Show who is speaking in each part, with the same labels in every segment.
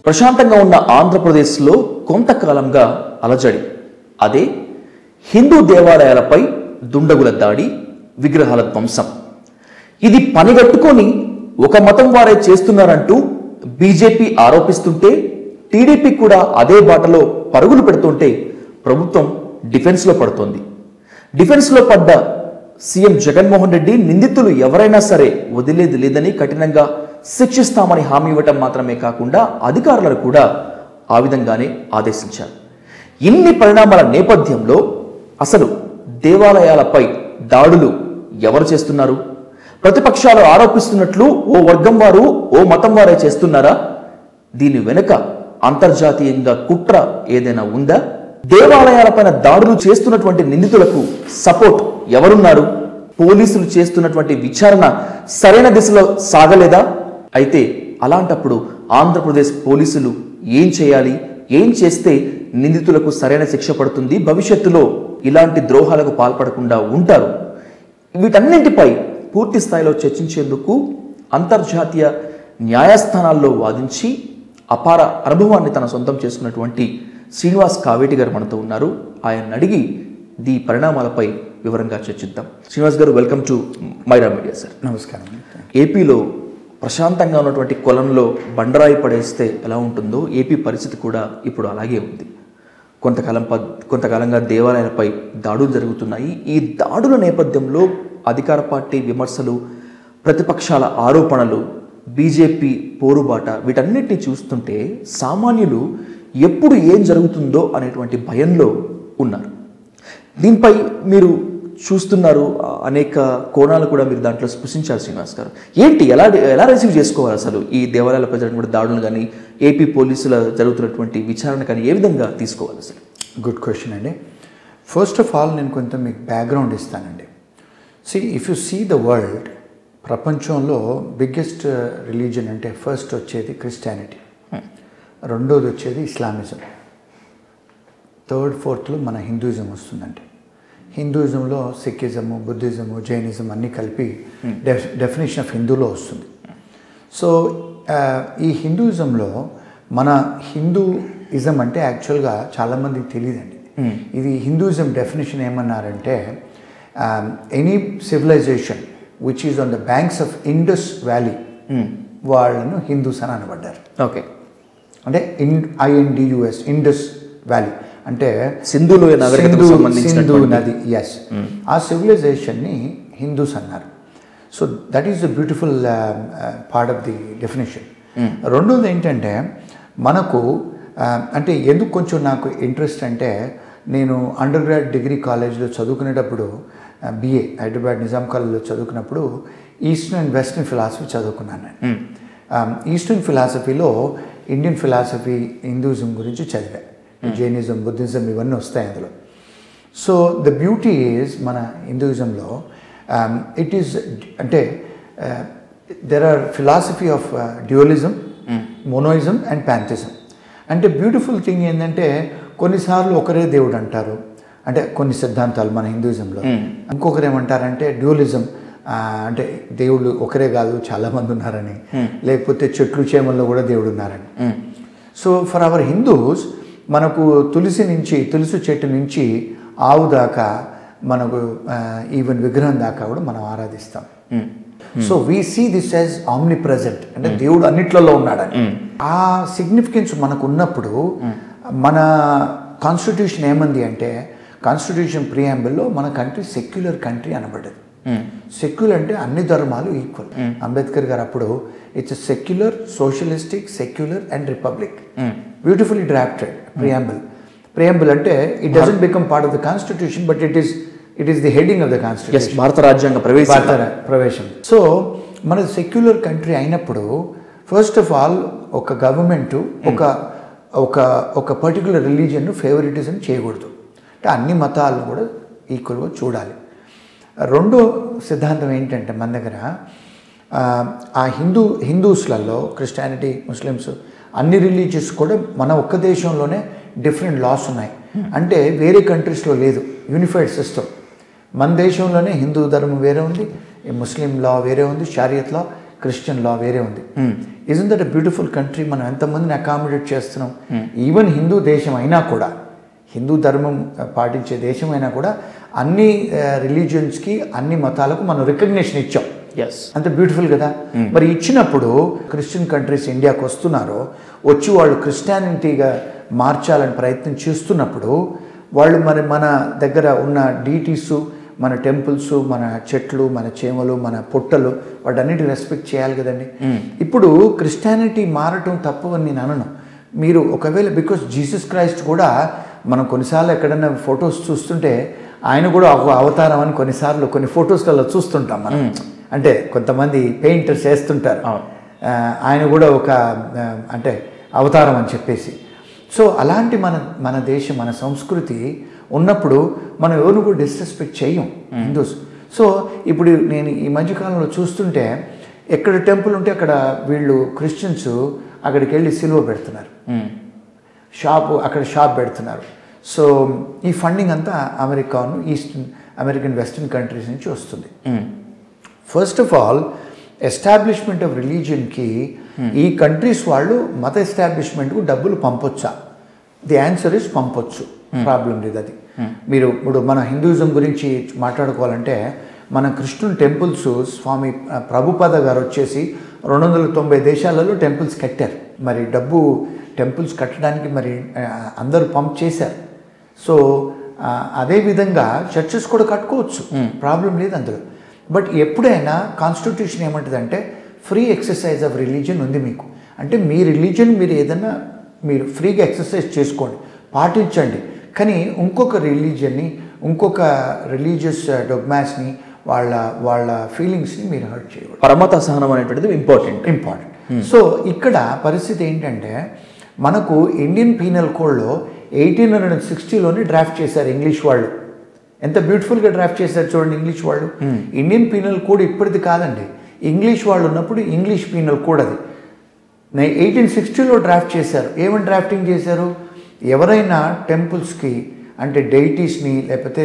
Speaker 1: ప్రశాంతంగా ఉన్న ఆంధ్రప్రదేశ్లో కొంతకాలంగా అలజడి. అదే హిందూ దేవాలయాలపై దుండగుల దాడి, విగ్రహాల ధ్వంసం. ఇది పనిగట్టుకొని ఒక మతం వారే చేస్తున్నారంటూ బీజేపీ ఆరోపిస్తుంటే, టీడీపీ కూడా అదే బాటలో పరుగులు పెడుతుంటే ప్రభుత్వం డిఫెన్స్లో పడుతోంది. డిఫెన్స్లో పడ్డ సీఎం జగన్మోహన్ రెడ్డి నిందితులు ఎవరైనా సరే వదిలేది లేదని కఠినంగా శిక్షిస్తామని హామీ ఇవ్వటం మాత్రమే కాకుండా అధికారులను కూడా ఆ విధంగానే ఆదేశించారు. ఇన్ని పరిణామాల నేపథ్యంలో అసలు దేవాలయాలపై దాడులు ఎవరు చేస్తున్నారు? ప్రతిపక్షాలు ఆరోపిస్తున్నట్లు ఓ వర్గం వారు, ఓ మతం వారే చేస్తున్నారా? దీని వెనుక అంతర్జాతీయంగా కుట్ర ఏదైనా ఉందా? దేవాలయాలపైన దాడులు చేస్తున్నటువంటి నిందితులకు సపోర్ట్ ఎవరున్నారు? పోలీసులు చేస్తున్నటువంటి విచారణ సరైన దిశలో సాగలేదా? అయితే అలాంటప్పుడు ఆంధ్రప్రదేశ్ పోలీసులు ఏం చేయాలి? ఏం చేస్తే నిందితులకు సరైన శిక్ష పడుతుంది? భవిష్యత్తులో ఇలాంటి ద్రోహాలకు పాల్పడకుండా ఉంటారు? వీటన్నింటిపై పూర్తి స్థాయిలో చర్చించేందుకు అంతర్జాతీయ న్యాయస్థానాల్లో వాదించి అపార అనుభవాన్ని తన సొంతం చేసుకున్నటువంటి శ్రీనివాస్ కావేటి గారు మనతో ఉన్నారు. ఆయన అడిగి ఈ పరిణామాలపై వివరంగా చర్చిద్దాం. Srinivas garu, welcome to Myra media. Sir
Speaker 2: నమస్కారం.
Speaker 1: ఏపీలో ప్రశాంతంగా ఉన్నటువంటి కొలంలో బండరాయి పడేస్తే ఎలా ఉంటుందో ఏపీ పరిస్థితి కూడా ఇప్పుడు అలాగే ఉంది. కొంతకాలంగా దేవాలయాలపై దాడులు జరుగుతున్నాయి. ఈ దాడుల నేపథ్యంలో అధికార పార్టీ విమర్శలు, ప్రతిపక్షాల ఆరోపణలు, బీజేపీ పోరుబాట, వీటన్నిటిని చూస్తుంటే సామాన్యులు ఎప్పుడు ఏం జరుగుతుందో అనేటువంటి భయంలో ఉన్నారు. దీనిపై మీరు చూస్తున్నారు, అనేక కోణాలు కూడా మీరు దాంట్లో స్పృశించారు శ్రీనివాస్ గారు. ఏంటి, ఎలా రిసీవ్ చేసుకోవాలి అసలు ఈ దేవాలయాలపై జరిగినటువంటి దాడులు కానీ, ఏపీ పోలీసుల జరుగుతున్నటువంటి విచారణ కానీ ఏ విధంగా తీసుకోవాలి అసలు?
Speaker 2: గుడ్ క్వశ్చన్ అండి. ఫస్ట్ ఆఫ్ ఆల్ నేను కొంత మీకు బ్యాక్గ్రౌండ్ ఇస్తానండి. If you see the world, ప్రపంచంలో బిగ్గెస్ట్ రిలీజన్ అంటే ఫస్ట్ వచ్చేది క్రిస్టియానిటీ, రెండోది వచ్చేది ఇస్లామిజం, థర్డ్ ఫోర్త్లో మన హిందూయిజం వస్తుందండి. హిందూయిజంలో సిక్కిజము, బుద్ధిజము, జైనిజం అన్నీ కలిపి డెఫినేషన్ ఆఫ్ హిందూలో వస్తుంది. సో ఈ హిందూయిజంలో మన హిందూయిజం అంటే యాక్చువల్గా చాలామందికి తెలియదండి. ఇది హిందూయిజం డెఫినేషన్ ఏమన్నారంటే, any civilization which is on the banks of Indus valley వాళ్ళను హిందూస్ అని అనబడ్డారు.
Speaker 1: ఓకే,
Speaker 2: అంటే INDUS, ఇండస్ వ్యాలీ అంటే
Speaker 1: సింధు
Speaker 2: నది. ఎస్, ఆ సివిలైజేషన్ని హిందూస్ అన్నారు. So that is the beautiful part of the definition. రెండోది ఏంటంటే, మనకు అంటే ఎందుకు కొంచెం నాకు ఇంట్రెస్ట్ అంటే, నేను అండర్ గ్రాడ్ డిగ్రీ కాలేజ్లో చదువుకునేటప్పుడు, BA హైదరాబాద్ నిజాం కాలేజ్లో చదువుకున్నప్పుడు ఈస్టర్న్ అండ్ వెస్టర్న్ ఫిలాసఫీ చదువుకున్నాను. ఈస్టర్న్ ఫిలాసఫీలో ఇండియన్ ఫిలాసఫీ, హిందూయిజం గురించి చదివా. జైనిజం, బుద్ధిజం ఇవన్నీ వస్తాయి అందులో. సో ద బ్యూటీ ఈజ్ మన హిందూయిజంలో ఇట్ ఈస్ అంటే there are philosophy of dualism, monoism and pantheism. అంటే బ్యూటిఫుల్ థింగ్ ఏంటంటే, కొన్నిసార్లు ఒకరే దేవుడు అంటారు, అంటే కొన్ని సిద్ధాంతాలు మన హిందూయిజంలో. ఇంకొకరు ఏమంటారంటే డ్యూయలిజం, అంటే దేవుళ్ళు ఒకరే కాదు చాలామంది ఉన్నారని, లేకపోతే చెట్లు చేమల్లో కూడా దేవుడు ఉన్నారని. సో ఫర్ అవర్ హిందూస్, మనకు తులసి చెట్టు నుంచి ఆవు దాకా, మనకు ఈవెన్ విగ్రహం దాకా కూడా మనం ఆరాధిస్తాం. So we see this as omnipresent, అంటే దేవుడు అన్నిట్లలో ఉన్నాడని. ఆ సిగ్నిఫికెన్స్ మనకు ఉన్నప్పుడు, మన కాన్స్టిట్యూషన్ ఏమంది అంటే, కాన్స్టిట్యూషన్ ప్రియాంబుల్లో మన కంట్రీ సెక్యులర్ కంట్రీ అనబడ్డది. సెక్యులర్ అంటే అన్ని ధర్మాలు ఈక్వల్. అంబేద్కర్ గారు అప్పుడు it's secular, socialistic, secular and republic beautifully drafted preamble అంటే it doesn't become part of the constitution, but it is the heading of the constitution,
Speaker 1: భారత రాజ్యాంగ
Speaker 2: ప్రవేశం. సో మన సెక్యులర్ కంట్రీ అయినప్పుడు, ఫస్ట్ ఆఫ్ ఆల్ ఒక government ఒక particular రిలీజియన్ను favouritism చేయకూడదు, అంటే అన్ని మతాలను కూడా ఈక్వల్గా చూడాలి. రెండో సిద్ధాంతం ఏంటంటే, మన దగ్గర ఆ హిందూస్లలో క్రిస్టియానిటీ, ముస్లిమ్స్ అన్ని రిలీజియస్ కూడా మన ఒక్క దేశంలోనే డిఫరెంట్ లాస్ ఉన్నాయి. అంటే వేరే కంట్రీస్లో లేదు యూనిఫైడ్ సిస్టమ్. మన దేశంలోనే హిందూ ధర్మం వేరే ఉంది, ముస్లిం లా వేరే ఉంది, షరియత్ లా, క్రిస్టియన్ లా వేరే ఉంది. Isn't that a beautiful country? మనం ఎంతమందిని అకామిడేట్ చేస్తున్నాం. ఈవెన్ హిందూ దేశం అయినా కూడా, హిందూ ధర్మం పాటించే దేశం అయినా కూడా అన్ని రిలీజియన్స్కి అన్ని మతాలకు మనం రికగ్నిషన్ ఇచ్చాం. అంత బ్యూటిఫుల్ కదా. మరి ఇచ్చినప్పుడు క్రిస్టియన్ కంట్రీస్ ఇండియాకి వస్తున్నారో, వచ్చి వాళ్ళు క్రిస్టియానిటీగా మార్చాలని ప్రయత్నం చేస్తున్నప్పుడు వాళ్ళు మన దగ్గర ఉన్న డీటీసు, మన టెంపుల్స్, మన చెట్లు, మన చేమలు, మన పుట్టలు, వాటన్నిటి రెస్పెక్ట్ చేయాలి కదండి. ఇప్పుడు క్రిస్టియానిటీ మారటం తప్పు అని నేను అనను. మీరు ఒకవేళ బికాస్ జీసస్ క్రైస్ట్ కూడా మనం కొన్నిసార్లు ఎక్కడైనా ఫొటోస్ చూస్తుంటే ఆయన కూడా ఒక అవతారం అని కొన్నిసార్లు కొన్ని ఫొటోస్లలో చూస్తుంటాం మనం. అంటే కొంతమంది పెయింటర్స్ వేస్తుంటారు ఆయన కూడా ఒక అంటే అవతారం అని చెప్పేసి. సో అలాంటి మన దేశం, మన సంస్కృతి ఉన్నప్పుడు మనం ఎవరిని కూడా డిస్రెస్పెక్ట్ చేయం హిందూస్. సో ఇప్పుడు నేను ఈ మధ్యకాలంలో చూస్తుంటే ఎక్కడ టెంపుల్ ఉంటే అక్కడ వీళ్ళు క్రిస్టియన్స్ అక్కడికి వెళ్ళి సిలువ పెడుతున్నారు, అక్కడ షాప్ పెడుతున్నారు. సో ఈ ఫండింగ్ అంతా అమెరికాను, ఈస్టర్న్ అమెరికన్, వెస్టర్న్ కంట్రీస్ నుంచి వస్తుంది. First of all establishment of రిలీజియన్కి ఈ కంట్రీస్ వాళ్ళు మత ఎస్టాబ్లిష్మెంట్కు డబ్బులు పంపొచ్చా? ది ఆన్సర్ ఇస్ పంపొచ్చు, ప్రాబ్లం లేదు. అది మీరు ఇప్పుడు మన హిందూయిజం గురించి మాట్లాడుకోవాలంటే మన కృష్ణుని టెంపుల్స్ స్వామి ప్రభుపాద గారు వచ్చేసి 290 దేశాలలో టెంపుల్స్ కట్టారు. మరి డబ్బు టెంపుల్స్ కట్టడానికి మరి అందరూ పంప్ చేశారు. సో అదేవిధంగా చర్చెస్ కూడా కట్టుకోవచ్చు, ప్రాబ్లం లేదు అందులో. బట్ ఎప్పుడైనా కాన్స్టిట్యూషన్ ఏమంటుందంటే ఫ్రీ ఎక్సర్సైజ్ ఆఫ్ రిలీజియన్ ఉంది మీకు. అంటే మీ రిలీజియన్ మీరు ఏదైనా మీరు ఫ్రీగా ఎక్సర్సైజ్ చేసుకోండి, పాటించండి. కానీ ఇంకొక రిలీజియన్ని, ఇంకొక రిలీజియస్ డొగ్మాస్ని, వాళ్ళ ఫీలింగ్స్ని మీరు హర్ట్ చేయకూడదు.
Speaker 1: పరమత సహనం అనేటువంటిది ఇంపార్టెంట్.
Speaker 2: సో ఇక్కడ పరిస్థితి ఏంటంటే మనకు ఇండియన్ పీనల్ కోడ్లో 1860లోనే డ్రాఫ్ట్ చేశారు ఇంగ్లీష్ వాళ్ళు. ఎంత బ్యూటిఫుల్గా డ్రాఫ్ట్ చేశారు చూడండి ఇంగ్లీష్ వాళ్ళు. ఇండియన్ పీనల్ కోడ్ ఇప్పటిది కాదండి, ఇంగ్లీష్ వాళ్ళు ఉన్నప్పుడు ఇంగ్లీష్ పీనల్ కోడ్ అది 1860లో డ్రాఫ్ట్ చేశారు. ఏమని డ్రాఫ్టింగ్ చేశారు? ఎవరైనా టెంపుల్స్కి అంటే డెయిటీస్ని లేకపోతే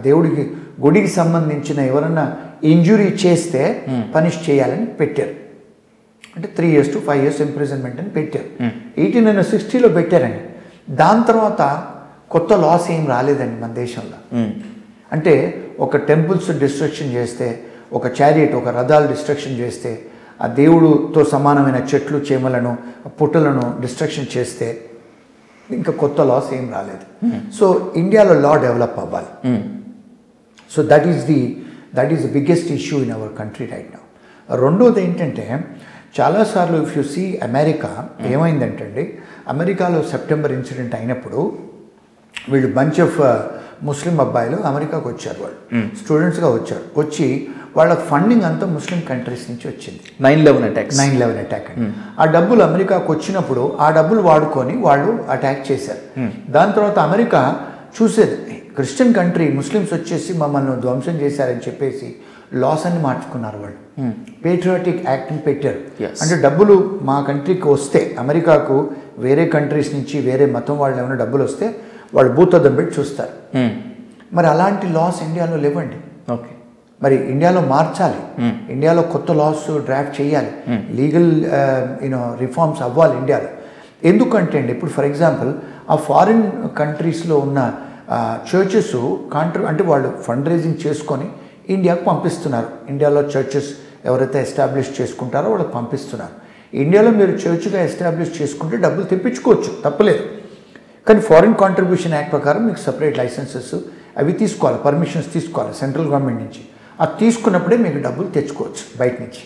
Speaker 2: దేవుడికి గుడికి సంబంధించిన ఎవరైనా ఇంజురీ చేస్తే పనిష్ చేయాలని పెట్టారు. అంటే 3 years to 5 years ఇంప్రిజన్మెంట్ అని పెట్టారు. 1860లో పెట్టారండి. దాని తర్వాత కొత్త లాస్ ఏం రాలేదండి మన దేశంలో. అంటే ఒక టెంపుల్స్ డిస్ట్రక్షన్ చేస్తే, ఒక చారియట్, ఒక రథాలు డిస్ట్రక్షన్ చేస్తే, ఆ దేవుడుతో సమానమైన చెట్లు, చేమలను, పుట్టలను డిస్ట్రక్షన్ చేస్తే ఇంకా కొత్త లాస్ ఏం రాలేదు. సో ఇండియాలో లా డెవలప్ అవ్వాలి. So that is the biggest issue in our country right now. రెండోది ఏంటంటే చాలాసార్లు ఇఫ్ యు సీ అమెరికా ఏమైందంటే అండి, అమెరికాలో సెప్టెంబర్ ఇన్సిడెంట్ అయినప్పుడు వీళ్ళు బంచ్ ఆఫ్ ముస్లిం అబ్బాయిలు అమెరికాకు వచ్చారు. వాళ్ళు స్టూడెంట్స్గా వచ్చారు. వచ్చి వాళ్ళ ఫండింగ్ అంతా ముస్లిం కంట్రీస్ నుంచి వచ్చింది. 9/11 అటాక్ అండి. ఆ డబ్బులు అమెరికాకు వచ్చినప్పుడు ఆ డబ్బులు వాడుకొని వాళ్ళు అటాక్ చేశారు. దాని తర్వాత అమెరికా చూసేది క్రిస్టియన్ కంట్రీ, ముస్లిమ్స్ వచ్చేసి మమ్మల్ని ధ్వంసం చేశారని చెప్పేసి లాస్ అని మార్చుకున్నారు వాళ్ళు. పేట్రియాటిక్ యాక్ట్ని పెట్టారు. అంటే డబ్బులు మా కంట్రీకి వస్తే, అమెరికాకు వేరే కంట్రీస్ నుంచి వేరే మతం వాళ్ళు ఏమైనా డబ్బులు వస్తే వాళ్ళు భూతద్దం పెట్టి చూస్తారు. మరి అలాంటి లాస్ ఇండియాలో లేవండి.
Speaker 1: ఓకే,
Speaker 2: మరి ఇండియాలో మార్చాలి. ఇండియాలో కొత్త లాస్ డ్రాఫ్ట్ చేయాలి. లీగల్ రిఫార్మ్స్ అవ్వాలి ఇండియాలో. ఎందుకంటే అండి ఇప్పుడు ఫర్ ఎగ్జాంపుల్ ఆ ఫారిన్ కంట్రీస్లో ఉన్న చర్చెస్ అంటే వాళ్ళు ఫండ్ రైజింగ్ చేసుకొని ఇండియాకు పంపిస్తున్నారు. ఇండియాలో చర్చెస్ ఎవరైతే ఎస్టాబ్లిష్ చేసుకుంటారో వాళ్ళకి పంపిస్తున్నారు. ఇండియాలో మీరు చర్చ్గా ఎస్టాబ్లిష్ చేసుకుంటే డబ్బులు తెప్పించుకోవచ్చు, తప్పలేదు. కానీ ఫారిన్ కాంట్రిబ్యూషన్ యాక్ట్ ప్రకారం మీకు సపరేట్ లైసెన్సెస్ అవి తీసుకోవాలి, పర్మిషన్స్ తీసుకోవాలి సెంట్రల్ గవర్నమెంట్ నుంచి. అది తీసుకున్నప్పుడే మీకు డబ్బులు తెచ్చుకోవచ్చు బయట నుంచి.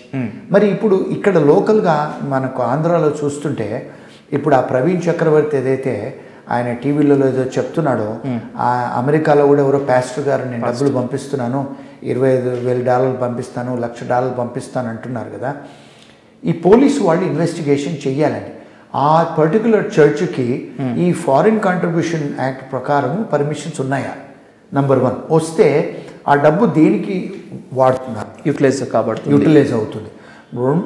Speaker 2: మరి ఇప్పుడు ఇక్కడ లోకల్గా మనకు ఆంధ్రాలో చూస్తుంటే ఇప్పుడు ఆ ప్రవీణ్ చక్రవర్తి ఏదైతే ఆయన టీవీలలో ఏదో చెప్తున్నాడో, అమెరికాలో కూడా ఎవరో పాస్టర్ గారు నేను డబ్బులు పంపిస్తున్నాను, $25,000 పంపిస్తాను, $1,00,000 పంపిస్తాను అంటున్నారు కదా. ఈ పోలీసు వాళ్ళు ఇన్వెస్టిగేషన్ చెయ్యాలండి. ఆ పర్టికులర్ చర్చ్కి ఈ ఫారిన్ కాంట్రిబ్యూషన్ యాక్ట్ ప్రకారం పర్మిషన్స్ ఉన్నాయా? నంబర్ 1 వస్తే ఆ డబ్బు దేనికి వాడుతున్నారు? యూటిలైజ్ అవుతుంది.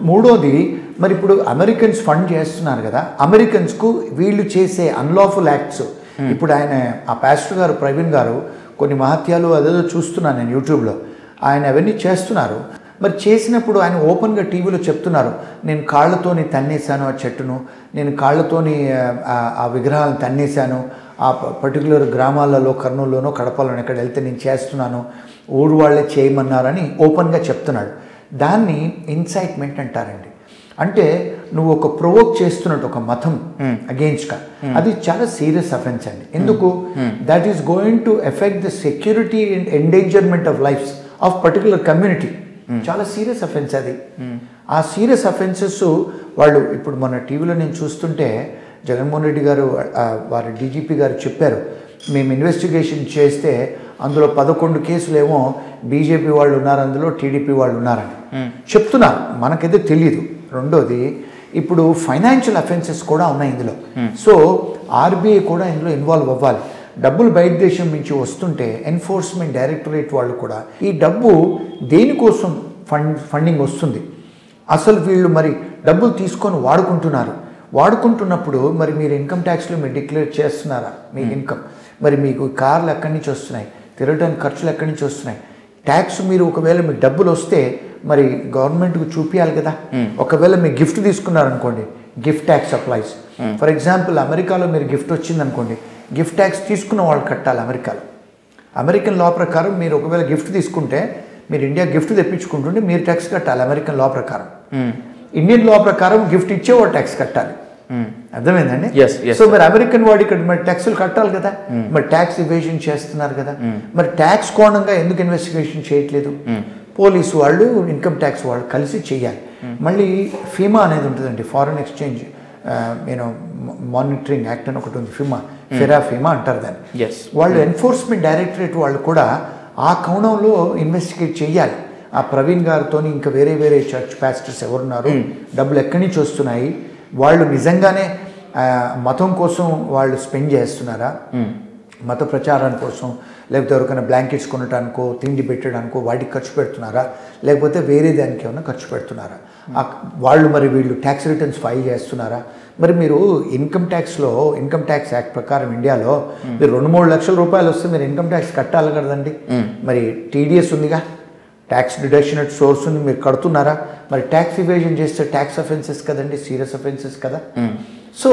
Speaker 2: మూడోది మరి ఇప్పుడు అమెరికన్స్ ఫండ్ చేస్తున్నారు కదా, అమెరికన్స్కు వీళ్ళు చేసే అన్లాఫుల్ యాక్ట్స్, ఇప్పుడు ఆయన ఆ పాస్టర్ గారు ప్రవీణ్ గారు కొన్ని మహత్యాలు అదేదో చూస్తున్నాను నేను యూట్యూబ్లో, ఆయన అవన్నీ చేస్తున్నారు. మరి చేసినప్పుడు ఆయన ఓపెన్గా టీవీలో చెప్తున్నారు, నేను కాళ్ళతోని తన్నేశాను ఆ చెట్టును, నేను కాళ్ళతోని ఆ విగ్రహాలను తన్నేశాను, ఆ పర్టికులర్ గ్రామాలలో కర్నూలులోనో కడపలోనో ఎక్కడ వెళ్తే నేను చేస్తున్నాను, ఊరు వాళ్ళే చేయమన్నారని ఓపెన్గా చెప్తున్నాడు. దాన్ని ఇన్సైట్మెంట్ అంటారండి. అంటే నువ్వు ఒక ప్రొవోక్ చేస్తున్నట్టు ఒక మతం అగెయిన్స్ట్గా, అది చాలా సీరియస్ అఫెన్స్ అండి. ఎందుకు? That is going to affect the security and endangerment of lifes of particular community. చాలా సీరియస్ అఫెన్స్ అది. ఆ సీరియస్ అఫెన్సెస్ వాళ్ళు ఇప్పుడు మన టీవీలో నేను చూస్తుంటే జగన్మోహన్ రెడ్డి గారు వారి డీజీపీ గారు చెప్పారు, మేము ఇన్వెస్టిగేషన్ చేస్తే అందులో 11 కేసులేమో బీజేపీ వాళ్ళు ఉన్నారు, అందులో టీడీపీ వాళ్ళు ఉన్నారని చెప్తున్నారు. మనకైతే తెలియదు. రెండోది, ఇప్పుడు ఫైనాన్షియల్ అఫెన్సెస్ కూడా ఉన్నాయి ఇందులో. సో ఆర్బీఐ కూడా ఇందులో ఇన్వాల్వ్ అవ్వాలి. డబ్బులు బయట దేశం నుంచి వస్తుంటే ఎన్ఫోర్స్మెంట్ డైరెక్టరేట్ వాళ్ళు కూడా ఈ డబ్బు దేనికోసం ఫండింగ్ వస్తుంది, అసలు వీళ్ళు మరి డబ్బులు తీసుకొని వాడుకుంటున్నప్పుడు మరి మీరు ఇన్కమ్ ట్యాక్స్లో మీరు డిక్లేర్ చేస్తున్నారా మీ ఇన్కమ్? మరి మీకు కార్లు ఎక్కడి నుంచి వస్తున్నాయి, తిరగడానికి ఖర్చులు ఎక్కడి నుంచి వస్తున్నాయి? ట్యాక్స్ మీరు ఒకవేళ మీకు డబ్బులు వస్తే మరి గవర్నమెంట్కి చూపించాలి కదా. ఒకవేళ మీరు గిఫ్ట్ తీసుకున్నారనుకోండి, gift tax applies. For example అమెరికాలో మీరు గిఫ్ట్ వచ్చిందనుకోండి, గిఫ్ట్ ట్యాక్స్ తీసుకున్న వాళ్ళు కట్టాలి అమెరికాలో. అమెరికన్ లా ప్రకారం మీరు ఒకవేళ గిఫ్ట్ తీసుకుంటే, మీరు ఇండియా గిఫ్ట్ తెప్పించుకుంటుంటే మీరు ట్యాక్స్ కట్టాలి అమెరికన్ లా ప్రకారం. ఇండియన్ లా ప్రకారం గిఫ్ట్ ఇచ్చేవాడు ట్యాక్స్ కట్టాలి. అర్థమైందండి? సో మరి అమెరికన్ వాడు ఇక్కడ మరి ట్యాక్సులు కట్టాలి కదా. మరి ట్యాక్స్ ఇవేజన్ చేస్తున్నారు కదా. మరి ట్యాక్స్ కోణంగా ఎందుకు ఇన్వెస్టిగేషన్ చేయట్లేదు? పోలీసు వాళ్ళు, ఇన్కమ్ ట్యాక్స్ వాళ్ళు కలిసి చేయాలి. మళ్ళీ ఫీమా అనేది ఉంటుందండి, ఫారెన్ ఎక్స్చేంజ్ మానిటరింగ్ యాక్ట్ అని ఒకటి ఉంది, ఫీమా అంటారు దాన్ని. వాళ్ళు ఎన్ఫోర్స్మెంట్ డైరెక్టరేట్ వాళ్ళు కూడా ఆ కోణంలో ఇన్వెస్టిగేట్ చేయాలి. ఆ ప్రవీణ్ గారితో ఇంకా వేరే చర్చ్ పాస్టర్స్ ఎవరున్నారు, డబ్బులు ఎక్కడి నుంచి వస్తున్నాయి, వాళ్ళు నిజంగానే మతం కోసం వాళ్ళు స్పెండ్ చేస్తున్నారా, మత ప్రచారం కోసం, లేకపోతే ఎవరికైనా బ్లాంకెట్స్ కొనడానికో తిండి పెట్టడానికో వాటికి ఖర్చు పెడుతున్నారా, లేకపోతే వేరే దానికి ఏమైనా ఖర్చు పెడుతున్నారా, వాళ్ళు మరి వీళ్ళు ట్యాక్స్ రిటర్న్స్ ఫైల్ చేస్తున్నారా? మరి మీరు ఇన్కమ్ ట్యాక్స్ యాక్ట్ ప్రకారం ఇండియాలో మీరు 2-3 లక్షల రూపాయలు వస్తే మీరు ఇన్కమ్ ట్యాక్స్ కట్టాలి కదండి. మరి టీడీఎస్ ఉందిగా, ట్యాక్స్ డిడక్షన్ అట్ సోర్స్ ఉంది, మీరు కడుతున్నారా? మరి ట్యాక్స్ ఇవేజన్ చేస్తే ట్యాక్స్ అఫెన్సెస్ కదండి, సీరియస్ అఫెన్సెస్ కదా. సో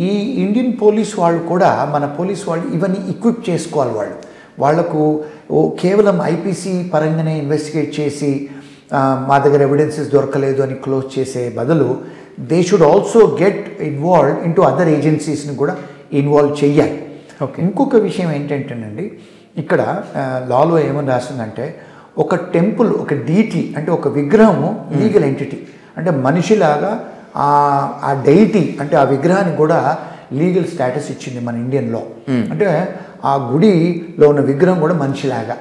Speaker 2: ఈ ఇండియన్ పోలీస్ వాళ్ళు కూడా, మన పోలీస్ వాళ్ళు ఇవన్నీ ఎక్విప్ చేసుకోవాలి. వాళ్లకు కేవలం ఐపీసీ పరంగానే ఇన్వెస్టిగేట్ చేసి మా దగ్గర ఎవిడెన్సెస్ దొరకలేదు అని క్లోజ్ చేసే బదులు they should also get involved into other ఏజెన్సీస్ని కూడా ఇన్వాల్వ్ చెయ్యాలి. ఇంకొక విషయం ఏంటంటేనండి, ఇక్కడ లాలో ఏమని రాసిందంటే, ఒక టెంపుల్, ఒక డీటీ అంటే ఒక విగ్రహము లీగల్ ఎంటిటీ, అంటే మనిషిలాగా ఆ డైటీ అంటే ఆ విగ్రహానికి కూడా లీగల్ స్టేటస్ ఇచ్చింది మన ఇండియన్ లా. అంటే ఆ గుడిలో ఉన్న విగ్రహం కూడా మనిషిలాగా,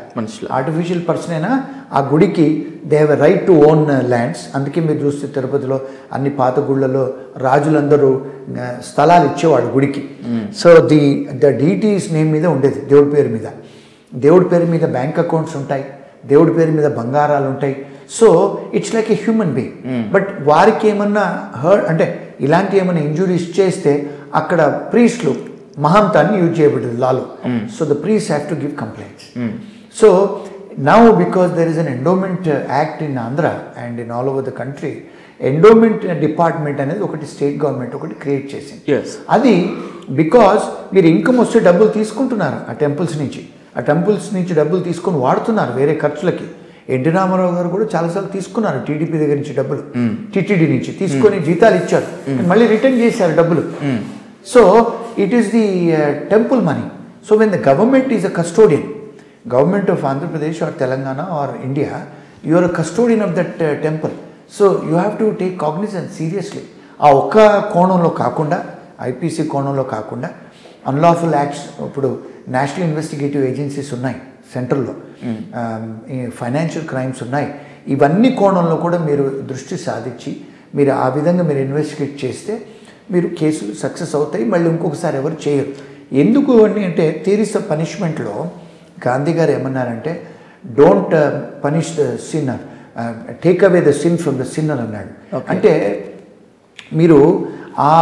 Speaker 2: ఆర్టిఫిషియల్ పర్సన్ అయినా ఆ గుడికి they have a right to own lands. అందుకే మీరు చూస్తే తిరుపతిలో అన్ని పాత గుళ్ళలో రాజులందరూ స్థలాలు ఇచ్చేవాడు గుడికి. సో ద డీటీస్ నేమ్ మీద ఉండేది, దేవుడి పేరు మీద బ్యాంక్ అకౌంట్స్ ఉంటాయి, దేవుడి పేరు మీద బంగారాలు ఉంటాయి. So it's like a human being. But వారికి ఏమన్నా అంటే ఇలాంటి ఏమైనా ఇంజురీస్ చేస్తే అక్కడ ప్రీస్ట్లు మహంతాన్ని యూజ్ చేయబడింది లాలో. So the priest have to give complaints. So now because there is an endowment act in Andhra and in all over the country, endowment department అనేది ఒకటి స్టేట్ గవర్నమెంట్ ఒకటి క్రియేట్ చేసింది. అది బికాస్ మీరు ఇన్కమ్ వస్తే డబ్బులు తీసుకుంటున్నారు ఆ టెంపుల్స్ నుంచి డబ్బులు తీసుకొని వాడుతున్నారు వేరే ఖర్చులకి. ఎన్టీ రామారావు గారు కూడా చాలాసార్లు తీసుకున్నారు టీడీపీ దగ్గర నుంచి డబ్బులు, టీటీడీ నుంచి తీసుకొని జీతాలు ఇచ్చారు, మళ్ళీ రిటర్న్ చేశారు డబ్బులు. So it is the temple money. So when the government is a custodian, government of Andhra Pradesh or Telangana or India, you are a custodian of that temple. So you have to take cognizance seriously. ఆ ఒక్క కోణంలో కాకుండా, IPC కోణంలో కాకుండా, unlawful acts, ఇప్పుడు national investigative agencies ఉన్నాయి సెంట్రల్లో, financial crimes ఉన్నాయి, ఇవన్నీ కోణంలో కూడా మీరు దృష్టి సాధించి మీరు ఆ విధంగా మీరు ఇన్వెస్టిగేట్ చేస్తే మీరు కేసులు సక్సెస్ అవుతాయి, మళ్ళీ ఇంకొకసారి ఎవరు చేయరు. ఎందుకు అని అంటే థియరీస్ ఆఫ్ పనిష్మెంట్లో గాంధీ గారు ఏమన్నారంటే, don't punish the sinner, take away the sin from the sinner అన్నాడు. అంటే మీరు ఆ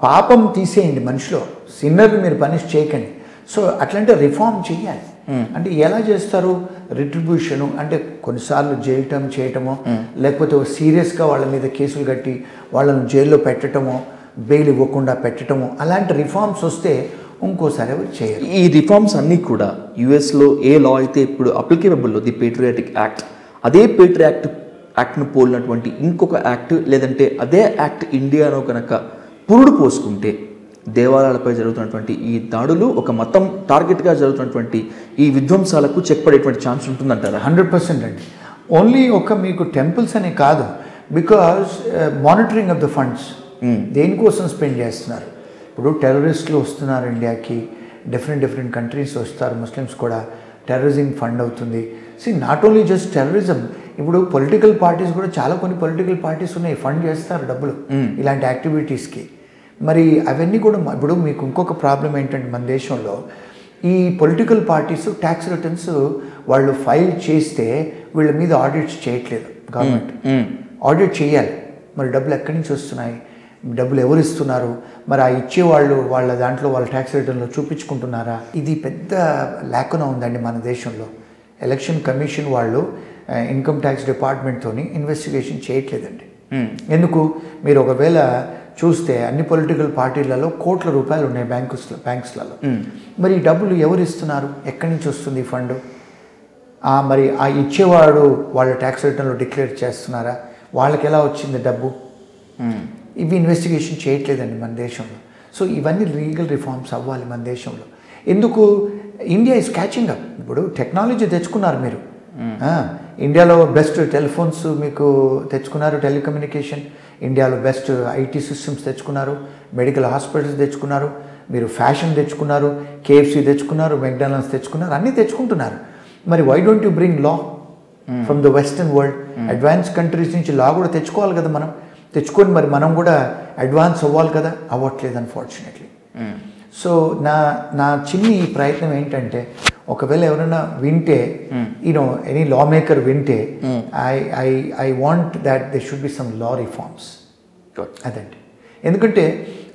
Speaker 2: పాపం తీసేయండి మనిషిలో, సిన్నర్ని మీరు పనిష్ చేయకండి. సో అట్లంటే రిఫార్మ్ చేయాలి. అంటే ఎలా చేస్తారు రిట్రిబ్యూషను, అంటే కొన్నిసార్లు చేయటమో లేకపోతే సీరియస్గా వాళ్ళ మీద కేసులు కట్టి వాళ్ళను జైల్లో పెట్టడమో, బెయిల్ ఇవ్వకుండా పెట్టడమో, అలాంటి రిఫార్మ్స్ వస్తే ఇంకోసారి ఎవరు చేయరు.
Speaker 1: ఈ రిఫార్మ్స్ అన్నీ కూడా యుఎస్లో ఏ లా అయితే ఇప్పుడు అప్లికేబుల్లో ది పేట్రియాటిక్ యాక్ట్, అదే యాక్ట్ను పోలినటువంటి ఇంకొక యాక్ట్ లేదంటే అదే యాక్ట్ ఇండియాలో కనుక పురుడు పోసుకుంటే దేవాలయాలపై జరుగుతున్నటువంటి ఈ దాడులు, ఒక మతం టార్గెట్గా జరుగుతున్నటువంటి ఈ విధ్వంసాలకు చెక్ పడేటువంటి ఛాన్స్ ఉంటుందంటారా?
Speaker 2: 100% అండి. ఓన్లీ ఒక మీకు టెంపుల్స్ అనే కాదు, because monitoring of the funds దేనికోసం స్పెండ్ చేస్తున్నారు. ఇప్పుడు టెర్రరిస్టులు వస్తున్నారు ఇండియాకి, డిఫరెంట్ కంట్రీస్ వస్తారు, ముస్లిమ్స్ కూడా టెర్రరిజం ఫండ్ అవుతుంది. నాట్ ఓన్లీ జస్ట్ టెర్రరిజం, ఇప్పుడు పొలిటికల్ పార్టీస్ కూడా కొన్ని పొలిటికల్ పార్టీస్ ఉన్నాయి, ఫండ్ చేస్తారు డబ్బులు ఇలాంటి యాక్టివిటీస్కి. మరి అవన్నీ కూడా ఇప్పుడు మీకు ఇంకొక ప్రాబ్లం ఏంటంటే మన దేశంలో ఈ పొలిటికల్ పార్టీస్ ట్యాక్స్ రిటర్న్స్ వాళ్ళు ఫైల్ చేస్తే వీళ్ళ మీద ఆడిట్స్ చేయట్లేదు గవర్నమెంట్. ఆడిట్ చేయాలి, మరి డబ్బులు ఎక్కడి నుంచి వస్తున్నాయి, డబ్బులు ఎవరు ఇస్తున్నారు, మరి ఆ ఇచ్చేవాళ్ళు వాళ్ళ దాంట్లో వాళ్ళ ట్యాక్స్ రిటర్న్లో చూపించుకుంటున్నారా? ఇది పెద్ద లేకుండా ఉందండి మన దేశంలో. ఎలక్షన్ కమిషన్ వాళ్ళు ఇన్కమ్ ట్యాక్స్ డిపార్ట్మెంట్తో ఇన్వెస్టిగేషన్ చేయట్లేదండి. ఎందుకు? మీరు ఒకవేళ చూస్తే అన్ని పొలిటికల్ పార్టీలలో కోట్ల రూపాయలు ఉన్నాయి బ్యాంక్స్లలో. మరి ఈ డబ్బులు ఎవరు ఇస్తున్నారు, ఎక్కడి నుంచి వస్తుంది ఫండ్? మరి ఆ ఇచ్చేవాడు వాళ్ళ ట్యాక్స్ రిటర్న్లో డిక్లేర్ చేస్తున్నారా, వాళ్ళకి ఎలా వచ్చింది డబ్బు? ఇవి ఇన్వెస్టిగేషన్ చేయట్లేదండి మన దేశంలో. సో ఇవన్నీ లీగల్ రిఫార్మ్స్ అవ్వాలి మన దేశంలో. ఎందుకు? India is catching up. ఇప్పుడు టెక్నాలజీ తెచ్చుకున్నారు మీరు, ఇండియాలో బెస్ట్ టెలిఫోన్స్ మీకు తెచ్చుకున్నారు, టెలికమ్యూనికేషన్, ఇండియాలో బెస్ట్ ఐటీ సిస్టమ్స్ తెచ్చుకున్నారు, మెడికల్ హాస్పిటల్స్ తెచ్చుకున్నారు, మీరు ఫ్యాషన్ తెచ్చుకున్నారు, KFC తెచ్చుకున్నారు, మెక్డానల్డ్స్ తెచ్చుకున్నారు, అన్నీ తెచ్చుకుంటున్నారు. మరి why don't you bring law from the western world? Advance countries నుంచి లా కూడా తెచ్చుకోవాలి కదా మనం. తెచ్చుకొని మరి మనం కూడా అడ్వాన్స్ అవ్వాలి కదా, అవ్వట్లేదు అన్ఫార్చునేట్లీ. సో నా చిన్ని ప్రయత్నం ఏంటంటే, ఒకవేళ ఎవరైనా వింటే, ఎనీ లా మేకర్ వింటే, I want that they should be some law reforms. అదండి. ఎందుకంటే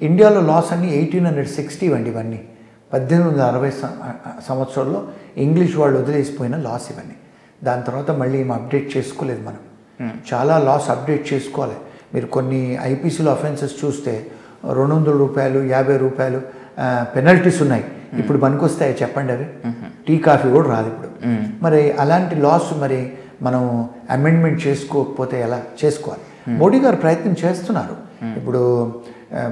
Speaker 2: ఇండియాలో లాస్ అన్నీ 1860 అండి. ఇవన్నీ 1860 సంవత్సరాల్లో ఇంగ్లీష్ వాళ్ళు వదిలేసిపోయిన లాస్ ఇవన్నీ. దాని తర్వాత మళ్ళీ ఏం అప్డేట్ చేసుకోలేదు మనం. చాలా లాస్ అప్డేట్ చేసుకోవాలి. మీరు కొన్ని ఐపీసీలో అఫెన్సెస్ చూస్తే 200 రూపాయలు 50 రూపాయలు పెనల్టీస్ ఉన్నాయి. ఇప్పుడు పనికొస్తాయి చెప్పండి? అవి టీ కాఫీ కూడా రాదు ఇప్పుడు. మరి అలాంటి లాస్ మరి మనం అమెండ్మెంట్ చేసుకోకపోతే ఎలా? చేసుకోవాలి. మోడీ గారు ప్రయత్నం చేస్తున్నారు. ఇప్పుడు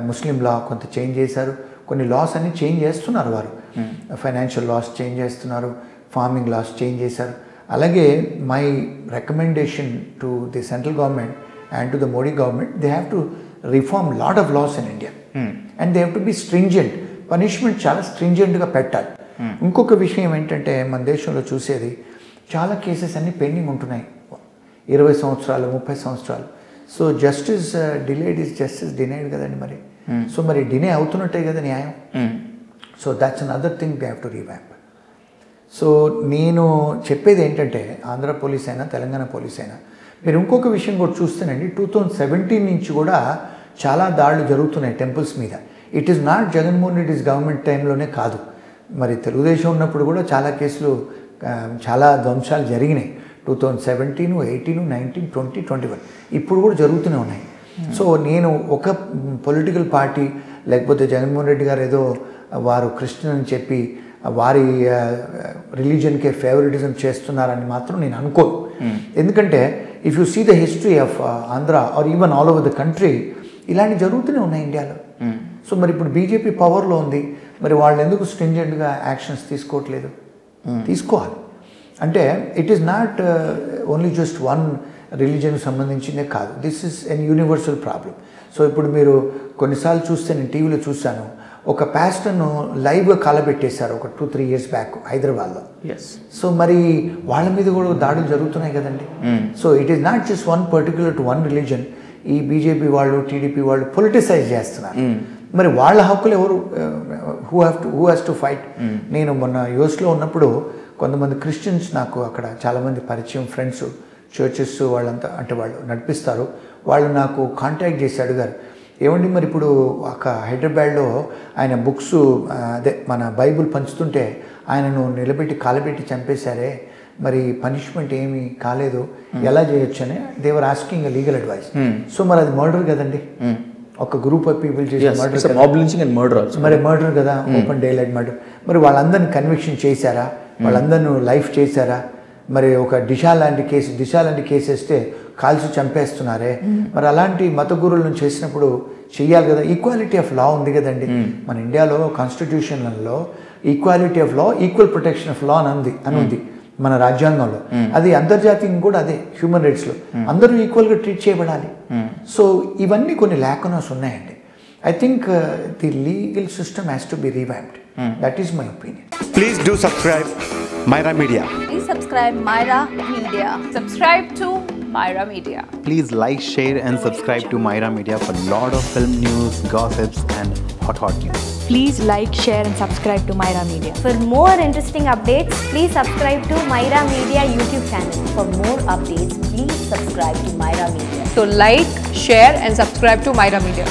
Speaker 2: ముస్లిం లా కొంత చేంజ్ చేశారు, కొన్ని లాస్ అన్ని చేంజ్ చేస్తున్నారు వారు. ఫైనాన్షియల్ లాస్ చేంజ్ చేస్తున్నారు, ఫార్మింగ్ లాస్ చేంజ్ చేశారు. అలాగే my recommendation to the central government and to the Modi government, they have to reform lot of laws in India. And they have to be stringent. Punishment చాలా స్ట్రింజెంట్గా పెట్టాలి. ఇంకొక విషయం ఏంటంటే, మన దేశంలో చూసేది చాలా కేసెస్ అన్నీ పెండింగ్ ఉంటున్నాయి, 20 సంవత్సరాలు 30 సంవత్సరాలు. So justice delayed is justice denied కదండి మరి. సో మరి డినే అవుతున్నట్టే కదా న్యాయం. So that's another thing they have to revamp. So నేను చెప్పేది ఏంటంటే, ఆంధ్ర పోలీస్ అయినా తెలంగాణ పోలీస్ అయినా, మీరు ఇంకొక విషయం కూడా చూస్తేనండి, 2017 నుంచి కూడా చాలా దాడులు జరుగుతున్నాయి టెంపుల్స్ మీద. It is not Jaganmohan Reddy government టైంలోనే కాదు, మరి తెలుగుదేశం ఉన్నప్పుడు కూడా చాలా కేసులు, చాలా ధ్వంసాలు జరిగినాయి. 2017, 18, 19, 20, 21 ఇప్పుడు కూడా జరుగుతూనే ఉన్నాయి. సో నేను ఒక పొలిటికల్ పార్టీ లేకపోతే జగన్మోహన్ రెడ్డి గారు ఏదో వారు క్రిస్టియన్ అని చెప్పి వారి రిలీజియన్కే ఫేవరెటిజం చేస్తున్నారని మాత్రం నేను అనుకోను. ఎందుకంటే if you see the history of Andhra or even all over the country, ఇలాంటివి జరుగుతూనే ఉన్నాయి ఇండియాలో. సో మరి ఇప్పుడు బీజేపీ పవర్లో ఉంది, మరి వాళ్ళు ఎందుకు స్ట్రింజెంట్గా యాక్షన్స్ తీసుకోవట్లేదు? తీసుకోవాలి. అంటే it is not only just one రిలీజియన్కి సంబంధించిందే కాదు, this is an universal problem. So ఇప్పుడు మీరు కొన్నిసార్లు చూస్తే, నేను టీవీలో చూశాను, ఒక పాస్టర్ను లైవ్గా కాలబెట్టేశారు ఒక 2-3 years బ్యాక్ హైదరాబాద్లో. సో మరి వాళ్ళ మీద కూడా దాడులు జరుగుతున్నాయి కదండి. So it is not just one particular to one religion. ఈ బీజేపీ వాళ్ళు, టీడీపీ వాళ్ళు పొలిటిసైజ్ చేస్తున్నారు. మరి వాళ్ళ హక్కులు ఎవరు, హూ హ్యాస్ టు ఫైట్? నేను మొన్న యూఎస్లో ఉన్నప్పుడు కొంతమంది క్రిస్టియన్స్ నాకు అక్కడ చాలామంది పరిచయం, ఫ్రెండ్స్, చర్చెస్ వాళ్ళంతా, అంటే వాళ్ళు నడిపిస్తారు, వాళ్ళు నాకు కాంటాక్ట్ చేసి అడిగారు, ఏమండి మరి ఇప్పుడు ఒక హైదరాబాద్లో ఆయన బుక్స్, అదే మన బైబుల్ పంచుతుంటే ఆయనను నిలబెట్టి కాలబెట్టి చంపేశారే, మరి పనిష్మెంట్ ఏమీ కాలేదు, ఎలా చేయొచ్చు అని దేవర్ ఆస్కింగ్ లీగల్ అడ్వైస్. సో మరి అది మర్డర్ కదండి, ఒక గ్రూప్ ఆఫ్ పీపుల్ చేసే మర్డర్, మరి మర్డర్ కదా, ఓపెన్ డే లైట్ మర్డర్. మరి వాళ్ళందరిని కన్విక్షన్ చేశారా, వాళ్ళందరిని లైఫ్ చేశారా? మరి ఒక దిశ లాంటి కేసు వేస్తే కాల్చి చంపేస్తున్నారే, మరి అలాంటి మత గురువులను చేసినప్పుడు చెయ్యాలి కదా. ఈక్వాలిటీ ఆఫ్ లా ఉంది కదండి మన ఇండియాలో, కాన్స్టిట్యూషన్లో equality of law, equal protection of law అని ఉంది మన రాజ్యాంగంలో. అది అంతర్జాతీయంగా కూడా అదే, హ్యూమన్ రైట్స్లో అందరూ ఈక్వల్గా ట్రీట్ చేయబడాలి. సో ఇవన్నీ కొన్ని ల్యాకునస్ ఉన్నాయండి. I think the legal system has to be revamped. That is my opinion.
Speaker 3: Please do subscribe Myra Media.
Speaker 4: Please subscribe Myra Media. Subscribe to Myra Media.
Speaker 3: Please like, share and subscribe to Myra Media for lot of film news, gossips and hot news.
Speaker 5: Please like, share and subscribe to Myra Media.
Speaker 6: For more interesting updates, please subscribe to Myra Media YouTube channel.
Speaker 4: For more updates, please subscribe to Myra Media. So like, share and subscribe to Myra Media.